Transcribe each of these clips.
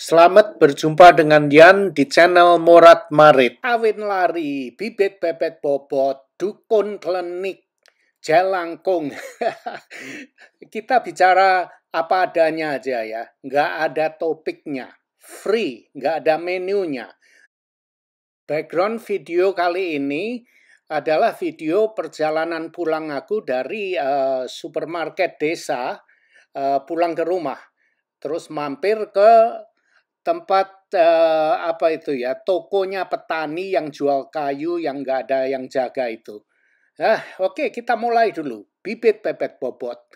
Selamat berjumpa dengan Yan di channel Morat Marit. Kawin lari, bibit bebet bobot, dukun klenik, jelangkung. Kita bicara apa adanya aja ya. Nggak ada topiknya. Free, nggak ada menunya. Background video kali ini adalah video perjalanan pulang aku dari supermarket desa pulang ke rumah. Terus mampir ke tempat apa itu ya, tokonya petani yang jual kayu yang nggak ada yang jaga itu. Oke, kita mulai dulu. Bibit bebet bobot.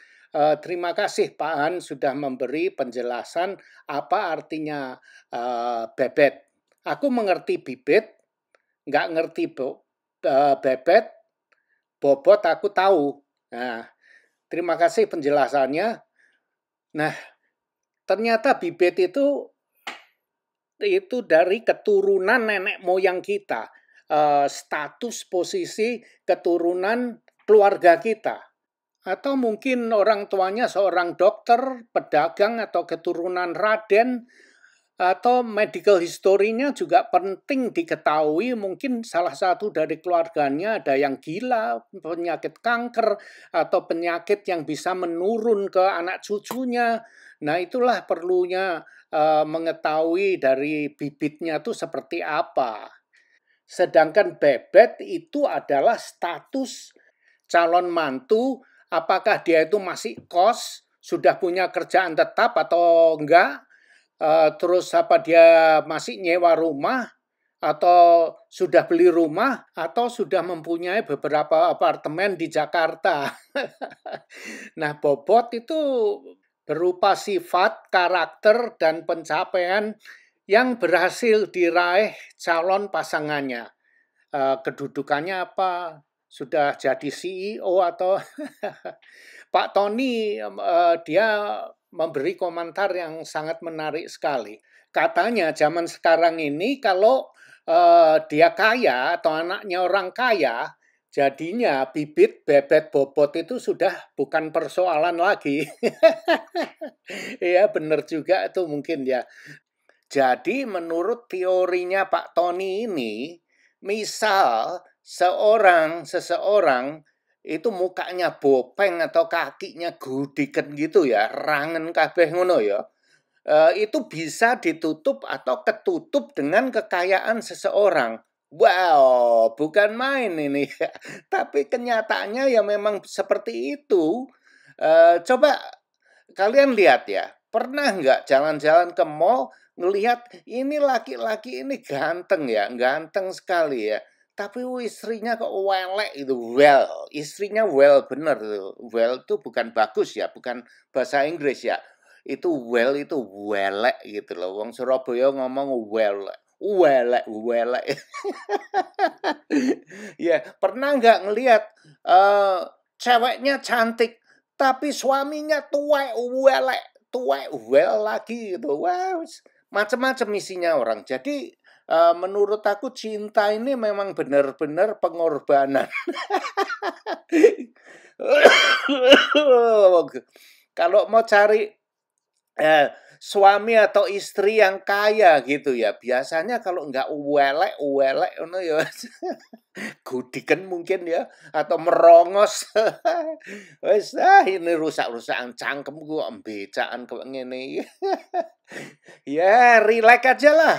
Terima kasih Pak Han sudah memberi penjelasan apa artinya bebet. Aku mengerti bibit, nggak ngerti bebet, bobot aku tahu. Nah, terima kasih penjelasannya. Nah, ternyata bibit itu dari keturunan nenek moyang kita, status posisi keturunan keluarga kita. Atau mungkin orang tuanya seorang dokter, pedagang, atau keturunan Raden, atau medical history-nya juga penting diketahui. Mungkin salah satu dari keluarganya ada yang gila, penyakit kanker, atau penyakit yang bisa menurun ke anak cucunya. Nah, itulah perlunya mengetahui dari bibitnya itu seperti apa. Sedangkan bebet itu adalah status calon mantu, apakah dia itu masih kos, sudah punya kerjaan tetap atau enggak, terus apa dia masih nyewa rumah, atau sudah beli rumah, atau sudah mempunyai beberapa apartemen di Jakarta. Nah, bobot itu berupa sifat, karakter, dan pencapaian yang berhasil diraih calon pasangannya. Kedudukannya apa? Sudah jadi CEO atau Pak Tony dia memberi komentar yang sangat menarik sekali. Katanya zaman sekarang ini kalau dia kaya atau anaknya orang kaya, jadinya bibit bebet bobot itu sudah bukan persoalan lagi. Iya benar juga itu mungkin ya. Jadi menurut teorinya Pak Tony ini, misal seseorang itu mukanya bopeng atau kakinya gudiken gitu ya, rangen kabeh ngono ya. Itu bisa ditutup atau ketutup dengan kekayaan seseorang. Wow, bukan main ini. Tapi kenyataannya ya memang seperti itu. Coba kalian lihat ya, pernah nggak jalan-jalan ke mall ngelihat ini laki-laki ini ganteng ya, ganteng sekali ya. Tapi istrinya kok welek itu, istrinya bener tuh. Well itu bukan bagus ya, bukan bahasa Inggris ya. Itu itu welek gitu loh. Wong Surabaya ngomong welek. Welek. Ya, pernah nggak ngelihat ceweknya cantik tapi suaminya tuwek lagi gitu. Wow, macam-macam isinya orang. Jadi menurut aku cinta ini memang benar-benar pengorbanan. Kalau mau cari suami atau istri yang kaya gitu ya, biasanya kalau nggak welek ya gudiken mungkin ya atau merongos. Wes ini rusak-rusakan cangkemku kok mbecaan kok ngene. Ya, rileks aja lah.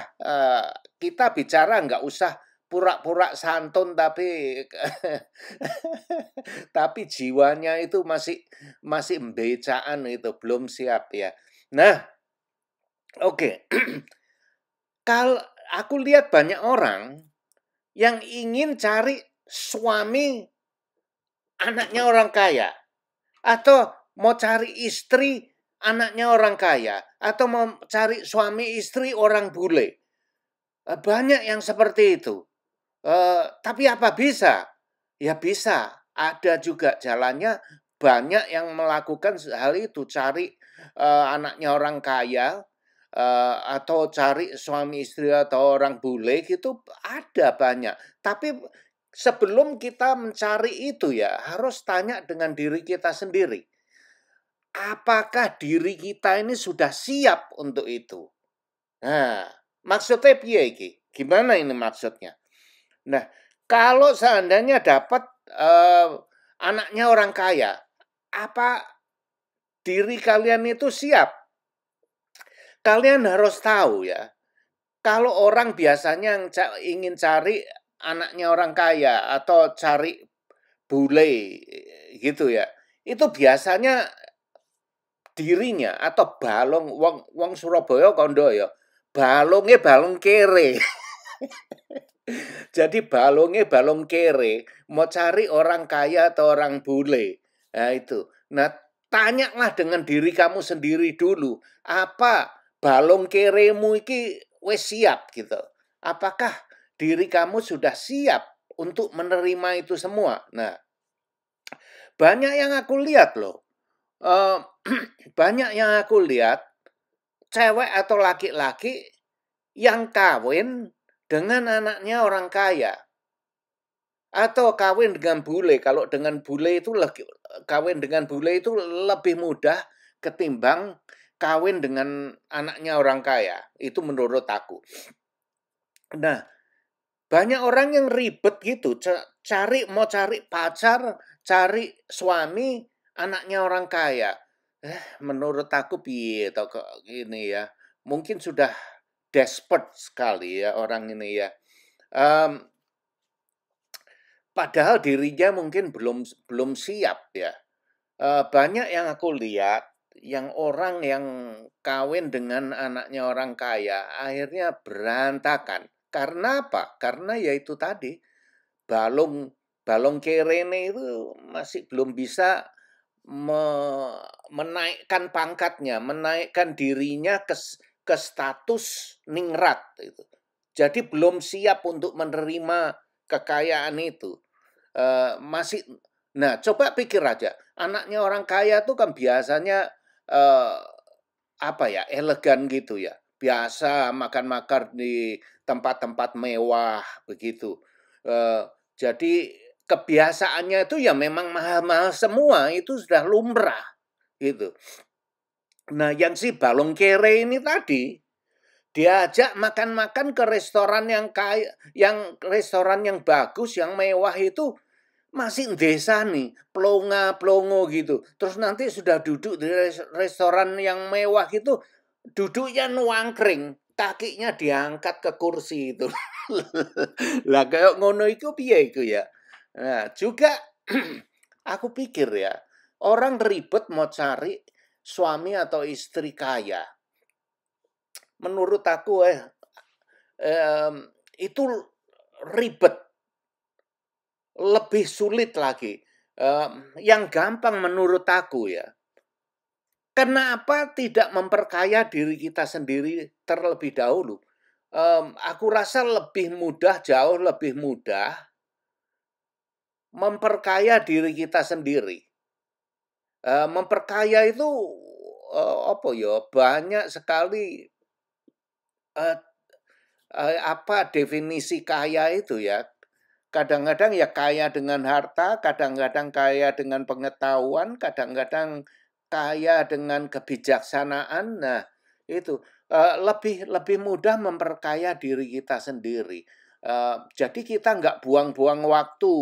Kita bicara nggak usah pura-pura santun tapi tapi jiwanya itu masih mbecaan itu belum siap ya. Nah, oke. Kalau aku lihat banyak orang yang ingin cari suami anaknya orang kaya atau mau cari istri anaknya orang kaya atau mau cari suami istri orang bule. Banyak yang seperti itu. Tapi apa bisa? Ya bisa. Ada juga jalannya banyak yang melakukan hal itu. Cari anaknya orang kaya atau cari suami istri atau orang bule gitu ada banyak. Tapi sebelum kita mencari itu ya harus tanya dengan diri kita sendiri. Apakah diri kita ini sudah siap untuk itu? Nah, maksudnya piye iki? Gimana ini maksudnya? Nah, kalau seandainya dapat anaknya orang kaya, apa diri kalian itu siap? Kalian harus tahu ya, kalau orang biasanya yang ingin cari anaknya orang kaya atau cari bule gitu ya, itu biasanya dirinya atau balong wong Surabaya kondo ya, balongnya balong kere. Jadi balongnya balong kere, mau cari orang kaya atau orang bule. Nah itu. Nah, tanyalah dengan diri kamu sendiri dulu, apa balong keremu iki wis siap gitu. Apakah diri kamu sudah siap untuk menerima itu semua? Nah, banyak yang aku lihat loh. Banyak yang aku lihat cewek atau laki-laki yang kawin dengan anaknya orang kaya. Atau kawin dengan bule. Kalau dengan bule itu kawin dengan bule itu lebih mudah ketimbang kawin dengan anaknya orang kaya. Itu menurut aku. Nah, banyak orang yang ribet gitu, mau cari pacar, cari suami anaknya orang kaya. Menurut aku piye to kok ini ya. Mungkin sudah desperate sekali ya orang ini ya. Padahal dirinya mungkin belum siap ya. Banyak yang aku lihat yang orang yang kawin dengan anaknya orang kaya akhirnya berantakan. Karena apa? Karena ya itu tadi balong balong kerene itu masih belum bisa menaikkan pangkatnya, menaikkan dirinya ke status ningrat itu. Jadi belum siap untuk menerima kekayaan itu. Masih Nah, coba pikir aja, anaknya orang kaya tuh kan biasanya eh, apa ya, elegan gitu ya. Biasa makan-makan di tempat-tempat mewah begitu. Eh, jadi kebiasaannya itu ya memang mahal-mahal semua, itu sudah lumrah gitu. Nah, yang si balong kere ini tadi diajak makan-makan ke restoran yang kaya, yang restoran yang bagus, yang mewah itu masih desa nih, plonga-plongo gitu. Terus nanti sudah duduk di restoran yang mewah gitu, duduknya nuangkring, kakinya diangkat ke kursi itu. Lah kayak ngono itu piye itu ya. Nah, juga aku pikir ya, orang ribet mau cari suami atau istri kaya. Menurut aku itu ribet, lebih sulit lagi. Yang gampang menurut aku ya, kenapa tidak memperkaya diri kita sendiri terlebih dahulu? Aku rasa lebih mudah, jauh lebih mudah memperkaya diri kita sendiri. Memperkaya itu apa ya? Banyak sekali apa definisi kaya itu ya. Kadang-kadang ya kaya dengan harta, kadang-kadang kaya dengan pengetahuan, kadang-kadang kaya dengan kebijaksanaan. Nah, itu lebih lebih mudah memperkaya diri kita sendiri. Jadi kita nggak buang-buang waktu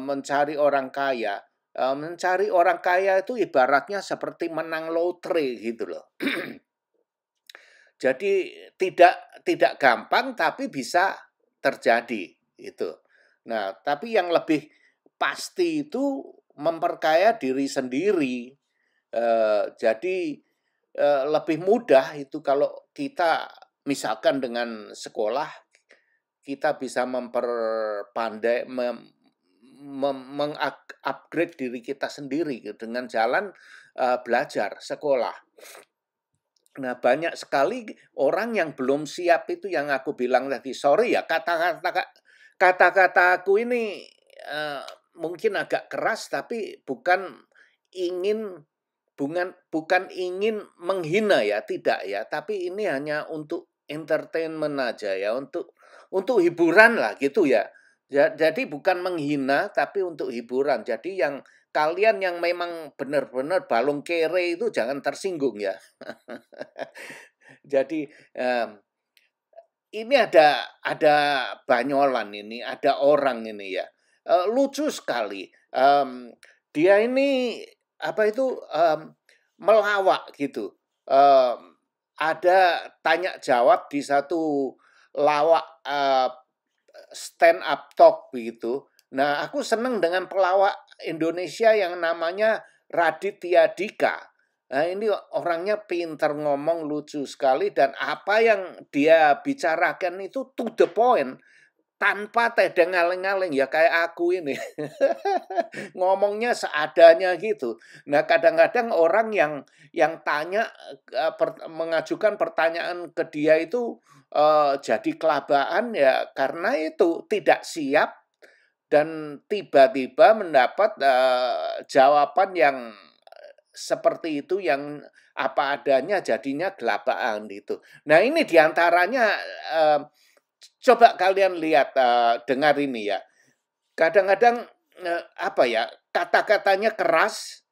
mencari orang kaya. Mencari orang kaya itu ibaratnya seperti menang lotre gitu loh. Jadi tidak gampang tapi bisa terjadi itu. Nah, tapi yang lebih pasti itu memperkaya diri sendiri. Jadi lebih mudah itu kalau kita misalkan dengan sekolah kita bisa memperpandai mengupgrade diri kita sendiri dengan jalan belajar sekolah. Nah, banyak sekali orang yang belum siap itu yang aku bilang tadi. Sorry ya, kata-kata aku ini mungkin agak keras tapi ingin bukan ingin menghina ya, tidak ya. Tapi ini hanya untuk entertainment aja ya, untuk hiburan lah gitu ya. Jadi bukan menghina tapi untuk hiburan. Jadi yang kalian yang memang benar-benar balung kere itu jangan tersinggung ya. Jadi ini ada banyolan ini, ada orang ini ya, lucu sekali. Dia ini apa itu melawak gitu. Ada tanya jawab di satu lawak stand up talk begitu. Nah, aku seneng dengan pelawak Indonesia yang namanya Raditya Dika. Nah, ini orangnya pinter ngomong, lucu sekali, dan apa yang dia bicarakan itu to the point, tanpa tedeng ngaleng-ngaleng, ya kayak aku ini. Ngomongnya seadanya gitu. Nah, kadang-kadang orang yang tanya mengajukan pertanyaan ke dia itu jadi kelabaan ya karena itu tidak siap dan tiba-tiba mendapat jawaban yang seperti itu yang apa adanya jadinya gelabaan gitu. Nah, ini diantaranya coba kalian lihat dengar ini ya. Kadang-kadang apa ya, kata-katanya keras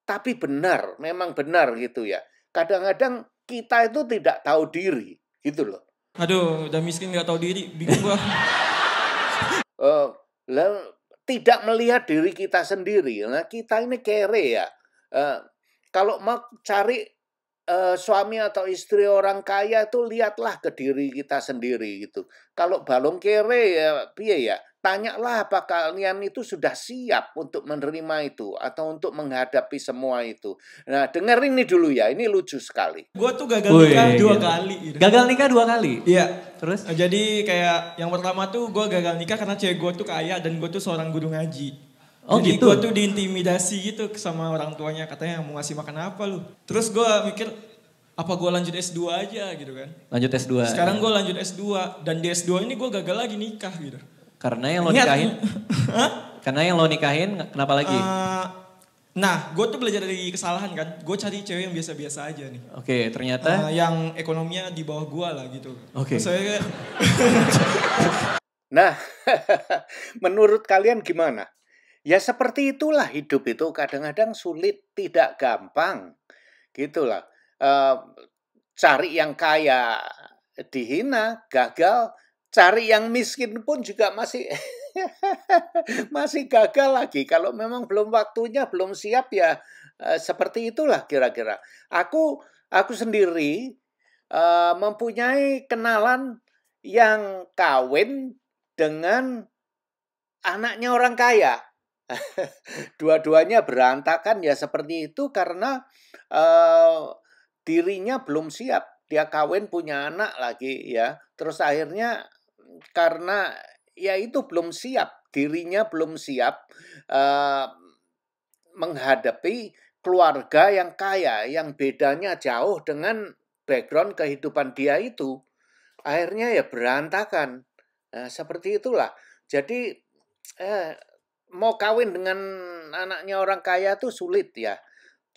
tapi benar, memang benar gitu ya. Kadang-kadang kita itu tidak tahu diri gitu loh. Aduh, udah miskin nggak tahu diri, bingung gua. Tidak melihat diri kita sendiri. Nah, kita ini kere ya. Kalau mau cari suami atau istri orang kaya itu lihatlah ke diri kita sendiri gitu. Kalau balong kere ya piye ya, tanyalah apa kalian itu sudah siap untuk menerima itu atau untuk menghadapi semua itu. Nah, dengar ini dulu ya, ini lucu sekali. Gua tuh gagal nikah 2 kali gitu. Gagal nikah 2 kali? Iya. Terus? Jadi kayak yang pertama tuh gue gagal nikah karena cewek gue tuh kaya dan gue tuh seorang guru ngaji. Oh, jadi gitu? gue tuh diintimidasi gitu sama orang tuanya, katanya mau ngasih makan apa lu. Terus gue mikir, apa gue lanjut S2 aja gitu kan. Lanjut S2. Sekarang gue lanjut S2 dan di S2 ini gue gagal lagi nikah gitu. Karena yang lo nikahin? Karena yang lo nikahin kenapa lagi? Nah, gue tuh belajar dari kesalahan kan. Gue cari cewek yang biasa-biasa aja nih. Oke, ternyata? Yang ekonominya di bawah gue lah gitu. Oke. Saya Nah, menurut kalian gimana? Ya seperti itulah hidup itu, kadang-kadang sulit, tidak gampang. Gitulah. Cari yang kaya dihina, gagal. Cari yang miskin pun juga masih masih gagal lagi. Kalau memang belum waktunya, belum siap ya seperti itulah kira-kira. Aku sendiri mempunyai kenalan yang kawin dengan anaknya orang kaya. Dua-duanya berantakan ya seperti itu karena dirinya belum siap. Dia kawin punya anak lagi ya. Terus akhirnya karena ya itu belum siap, dirinya belum siap menghadapi keluarga yang kaya, yang bedanya jauh dengan background kehidupan dia itu. Akhirnya ya berantakan. Nah, seperti itulah. Jadi mau kawin dengan anaknya orang kaya tuh sulit ya.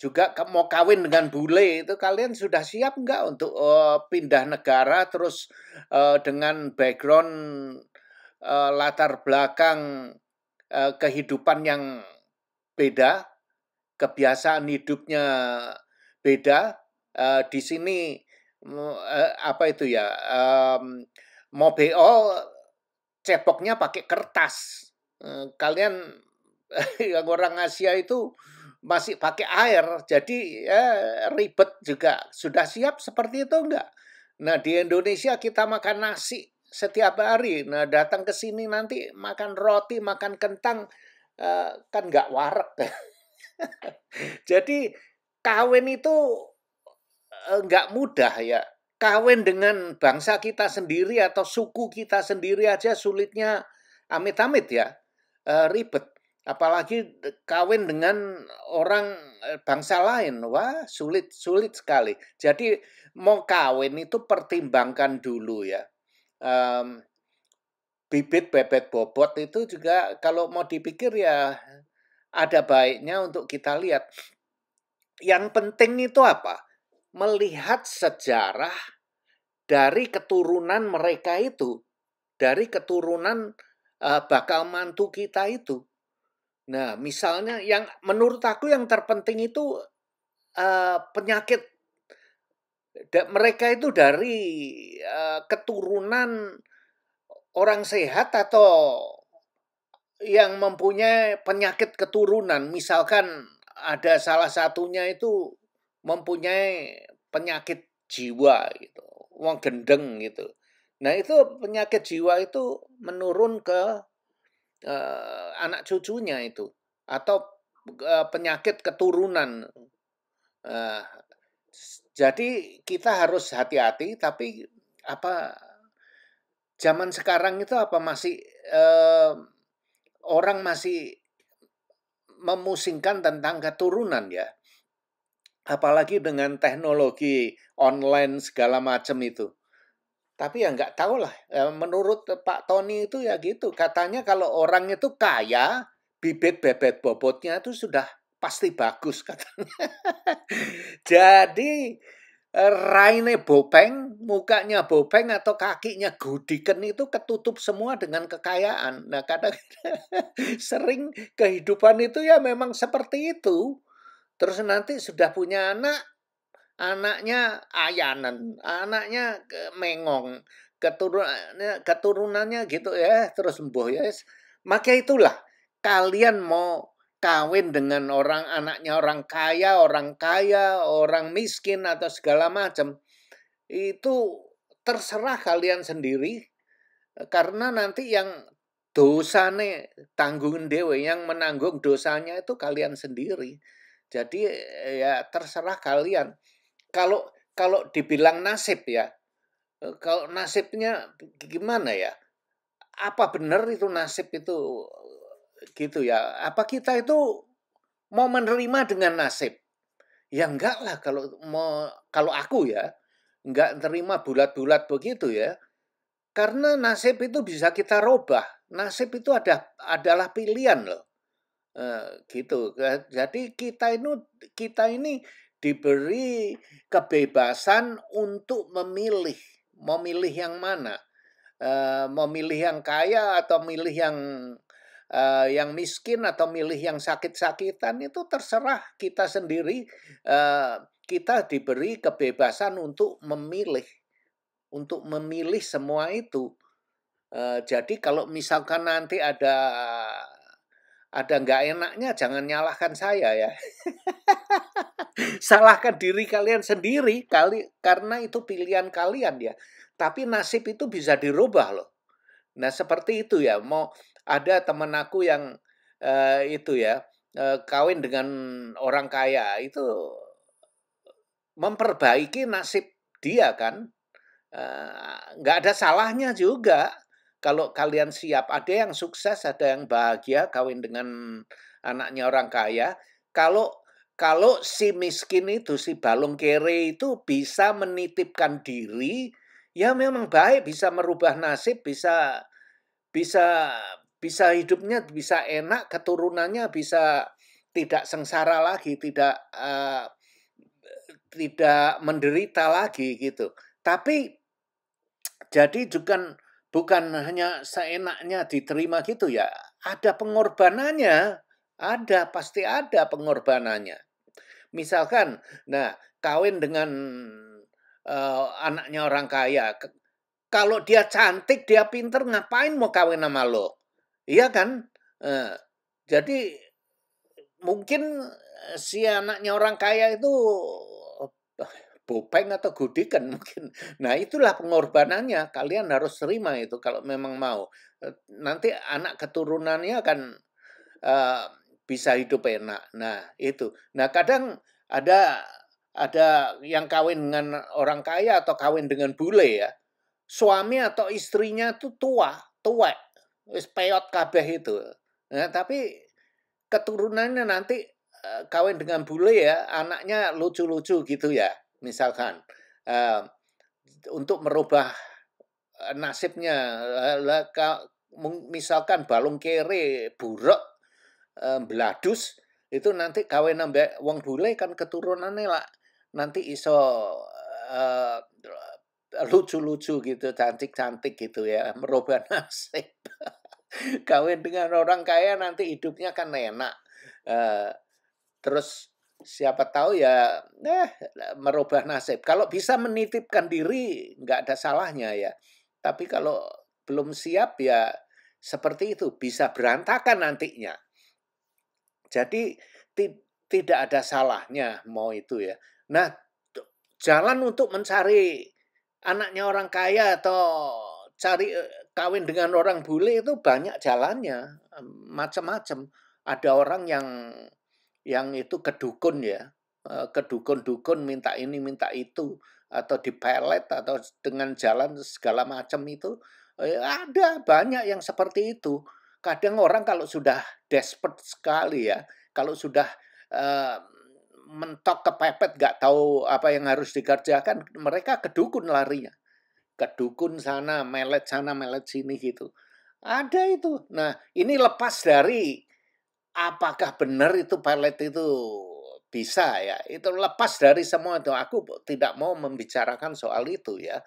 Juga mau kawin dengan bule itu kalian sudah siap nggak untuk pindah negara terus dengan background latar belakang kehidupan yang beda, kebiasaan hidupnya beda. Di sini apa itu ya? Mau BO cepoknya pakai kertas. Kalian yang orang Asia itu masih pakai air, jadi ya ribet juga. Sudah siap seperti itu enggak? Nah, di Indonesia kita makan nasi setiap hari. Nah, datang ke sini nanti makan roti, makan kentang, kan enggak warak. Jadi kawin itu enggak mudah ya. Kawin dengan bangsa kita sendiri atau suku kita sendiri aja sulitnya amit-amit ya, ribet. Apalagi kawin dengan orang bangsa lain, wah sulit sekali. Jadi mau kawin itu pertimbangkan dulu ya. Bibit bebet bobot itu juga kalau mau dipikir ya ada baiknya untuk kita lihat. Yang penting itu apa? Melihat sejarah dari keturunan mereka itu, dari keturunan bakal mantu kita itu. Nah, misalnya yang menurut aku yang terpenting itu penyakit mereka itu dari keturunan orang sehat atau yang mempunyai penyakit keturunan. Misalkan ada salah satunya itu mempunyai penyakit jiwa gitu, wong gendeng gitu. Nah, itu penyakit jiwa itu menurun ke anak cucunya itu, atau penyakit keturunan. Uh, jadi kita harus hati-hati, tapi apa zaman sekarang itu apa masih orang masih memusingkan tentang keturunan ya. Apalagi dengan teknologi online segala macam itu. Tapi ya nggak tahu lah. Menurut Pak Tony itu ya gitu. Katanya kalau orang itu kaya, bibit bebet bobotnya itu sudah pasti bagus katanya. Jadi raine bopeng, mukanya bopeng atau kakinya gudiken itu ketutup semua dengan kekayaan. Nah, kadang sering kehidupan itu ya memang seperti itu. Terus nanti sudah punya anak, anaknya ayanan, anaknya mengong, keturunannya gitu ya, terus mboh ya. Maka itulah kalian mau kawin dengan anaknya orang kaya, orang miskin atau segala macam. Itu terserah kalian sendiri, karena nanti yang dosane tanggung dewe, yang menanggung dosanya itu kalian sendiri. Jadi ya terserah kalian. Kalau kalau dibilang nasib ya, kalau nasibnya gimana ya? Apa benar itu nasib itu gitu ya? Apa kita itu mau menerima dengan nasib? Ya enggak lah, kalau aku ya enggak terima bulat-bulat begitu ya. Karena nasib itu bisa kita robah. Nasib itu adalah pilihan loh. Gitu. Jadi kita ini diberi kebebasan untuk memilih yang mana, memilih yang kaya atau milih yang miskin atau milih yang sakit-sakitan, itu terserah kita sendiri. Kita diberi kebebasan untuk memilih semua itu. Jadi kalau misalkan nanti ada nggak enaknya, jangan nyalahkan saya ya. Salahkan diri kalian sendiri karena itu pilihan kalian ya. Tapi nasib itu bisa dirubah loh. Nah, seperti itu ya. Mau ada teman aku yang itu ya, kawin dengan orang kaya, itu memperbaiki nasib dia kan. Nggak ada salahnya juga. Kalau kalian siap, ada yang sukses, ada yang bahagia kawin dengan anaknya orang kaya. Kalau si miskin itu, si balung kere itu bisa menitipkan diri, ya memang baik, bisa merubah nasib, bisa bisa bisa hidupnya bisa enak, keturunannya bisa tidak sengsara lagi, tidak menderita lagi gitu. Tapi jadi bukan hanya seenaknya diterima gitu ya, ada pengorbanannya, pasti ada pengorbanannya. Misalkan, nah kawin dengan anaknya orang kaya, kalau dia cantik, dia pinter, ngapain mau kawin sama lo? Iya kan? Jadi mungkin si anaknya orang kaya itu bopeng atau gudikan mungkin. Nah, itulah pengorbanannya. Kalian harus terima itu kalau memang mau. Nanti anak keturunannya kan bisa hidup enak. Nah, itu. Nah, kadang ada yang kawin dengan orang kaya atau kawin dengan bule ya. Suami atau istrinya tuh tuwek. Wis peyot kabeh itu. Nah, tapi keturunannya nanti kawin dengan bule ya, anaknya lucu-lucu gitu ya. Misalkan untuk merubah nasibnya, misalkan balung kere buruk, beladus, itu nanti kawin ambek wong bule kan keturunannya lah nanti iso lucu-lucu gitu, cantik-cantik gitu ya, merubah nasib. Kawin dengan orang kaya nanti hidupnya kan enak. Terus siapa tahu ya merubah nasib. Kalau bisa menitipkan diri nggak ada salahnya ya. Tapi kalau belum siap ya seperti itu bisa berantakan nantinya. Jadi tidak ada salahnya mau itu ya. Nah, jalan untuk mencari anaknya orang kaya atau cari kawin dengan orang bule itu banyak jalannya, macam-macam. Ada orang yang itu ke dukun ya, ke dukun-dukun minta ini minta itu, atau dipelet atau dengan jalan segala macam itu, ada banyak yang seperti itu. Kadang orang kalau sudah desperate sekali ya, kalau sudah, eee, mentok kepepet nggak tahu apa yang harus dikerjakan, mereka ke dukun larinya. Ke dukun sana, melet sini gitu. Ada itu. Nah, ini lepas dari apakah benar itu pelet itu bisa ya, itu lepas dari semua itu. Aku tidak mau membicarakan soal itu ya.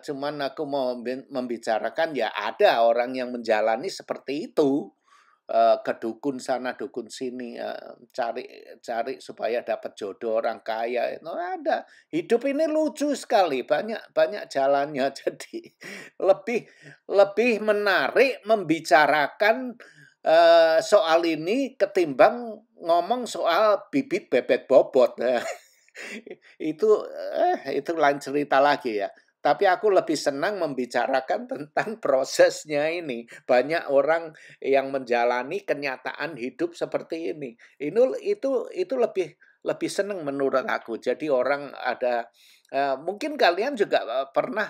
Cuman aku mau membicarakan ya ada orang yang menjalani seperti itu. Ke dukun sana, dukun sini, cari cari supaya dapat jodoh orang kaya, itu ada. Hidup ini lucu sekali, banyak banyak jalannya. Jadi lebih lebih menarik membicarakan, soal ini ketimbang ngomong soal bibit bebet bobot. Nah, itu lain cerita lagi ya. Tapi aku lebih senang membicarakan tentang prosesnya ini. Banyak orang yang menjalani kenyataan hidup seperti ini. Itu lebih lebih senang menurut aku. Jadi orang ada mungkin kalian juga pernah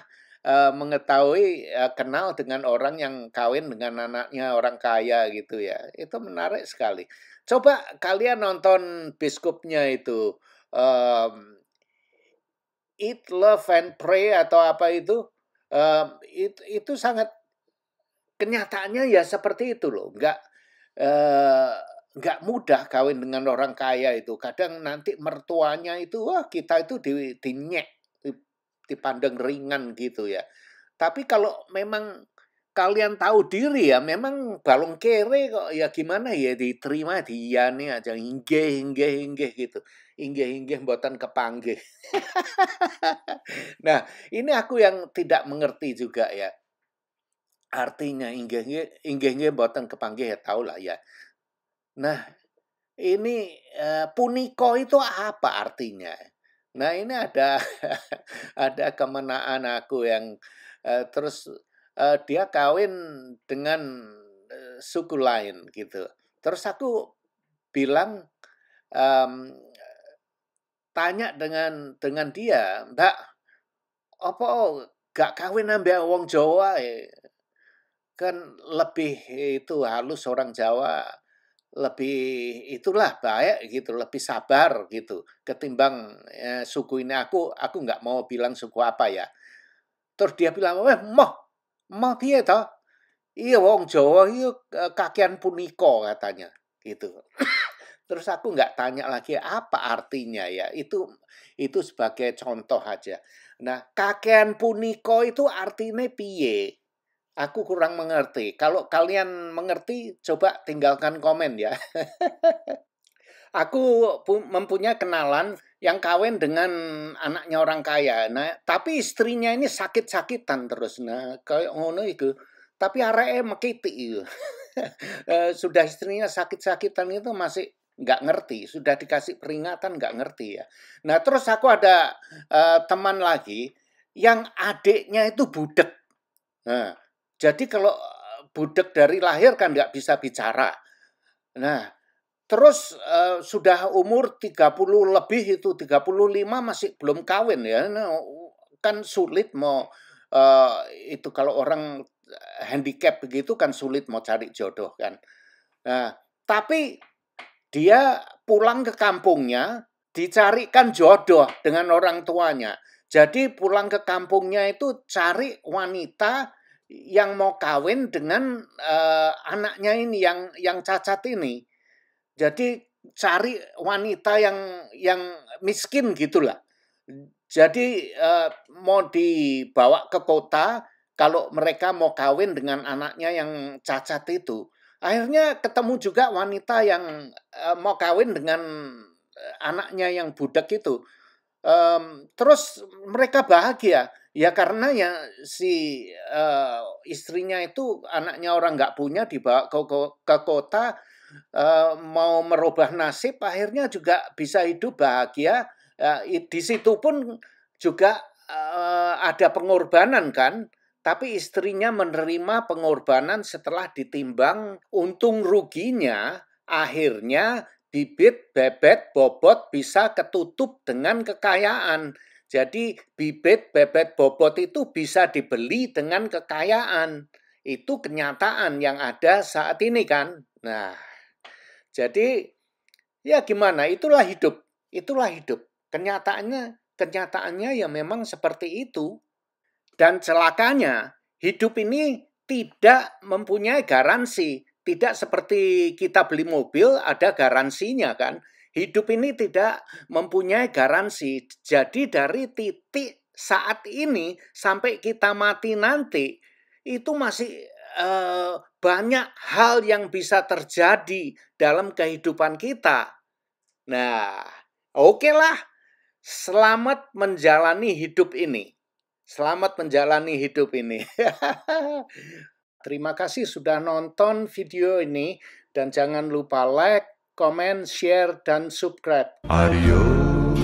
mengetahui kenal dengan orang yang kawin dengan anaknya orang kaya gitu ya. Itu menarik sekali. Coba kalian nonton biskupnya itu Eat, Love, and Pray atau apa itu, itu sangat kenyataannya ya seperti itu loh, eee, nggak mudah kawin dengan orang kaya itu. Kadang nanti mertuanya itu, wah kita itu dinyek, dipandang ringan gitu ya. Tapi kalau memang kalian tahu diri ya, memang balong kere kok, ya gimana ya diterima diiyani aja, inggih inggih inggih gitu. Inggih inggih mboten kepanggih. Nah, ini aku yang tidak mengerti juga ya. Artinya inggih nggih mboten kepanggih ya tahulah ya. Nah, ini, punika itu apa artinya? Nah, ini ada ada kemenaan aku yang, terus, dia kawin dengan, suku lain gitu. Terus aku bilang, mmm, tanya dengan dia, "Mbak, apa gak kawin ambek wong Jawa kan lebih itu halus orang Jawa, lebih itulah baik gitu, lebih sabar gitu ketimbang, suku ini." Aku nggak mau bilang suku apa ya. Terus dia bilang, "Weh, moh piye toh? Iya wong Jawa iya, kakehan punika," katanya, gitu. Terus aku nggak tanya lagi apa artinya ya, itu sebagai contoh aja. Nah, kakehan punika itu artinya piye? Aku kurang mengerti. Kalau kalian mengerti, coba tinggalkan komen ya. Aku mempunyai kenalan yang kawin dengan anaknya orang kaya. Nah, tapi istrinya ini sakit-sakitan terus. Nah, kayak ngono itu. Tapi areke mekiti itu. Sudah istrinya sakit-sakitan itu masih nggak ngerti. Sudah dikasih peringatan nggak ngerti ya. Nah, terus aku ada teman lagi yang adiknya itu budek. Nah, jadi kalau budek dari lahir kan nggak bisa bicara. Nah, terus, sudah umur 30 lebih itu, 35 masih belum kawin ya. Nah, kan sulit mau, itu kalau orang handicap begitu kan sulit mau cari jodoh kan. Nah, tapi dia pulang ke kampungnya, dicarikan jodoh dengan orang tuanya. Jadi pulang ke kampungnya itu cari wanita yang mau kawin dengan, anaknya ini yang cacat ini. Jadi cari wanita yang miskin gitulah. Jadi, mau dibawa ke kota kalau mereka mau kawin dengan anaknya yang cacat itu. Akhirnya ketemu juga wanita yang, mau kawin dengan anaknya yang budak itu. Terus mereka bahagia. Ya karena ya si istrinya itu anaknya orang nggak punya dibawa ke kota, mau merubah nasib, akhirnya juga bisa hidup bahagia. Di situ pun juga ada pengorbanan kan, tapi istrinya menerima pengorbanan setelah ditimbang untung ruginya, akhirnya bibit, bebet, bobot bisa ketutup dengan kekayaan. Jadi bibit, bebet, bobot itu bisa dibeli dengan kekayaan. Itu kenyataan yang ada saat ini kan. Nah, jadi ya gimana? Itulah hidup. Itulah hidup. Kenyataannya ya memang seperti itu. Dan celakanya, hidup ini tidak mempunyai garansi. Tidak seperti kita beli mobil, ada garansinya kan. Hidup ini tidak mempunyai garansi. Jadi dari titik saat ini sampai kita mati nanti, itu masih banyak hal yang bisa terjadi dalam kehidupan kita. Nah, oke lah. Selamat menjalani hidup ini. Selamat menjalani hidup ini. Terima kasih sudah nonton video ini. Dan jangan lupa like, comment, share, dan subscribe. Adios,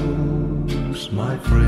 my friend.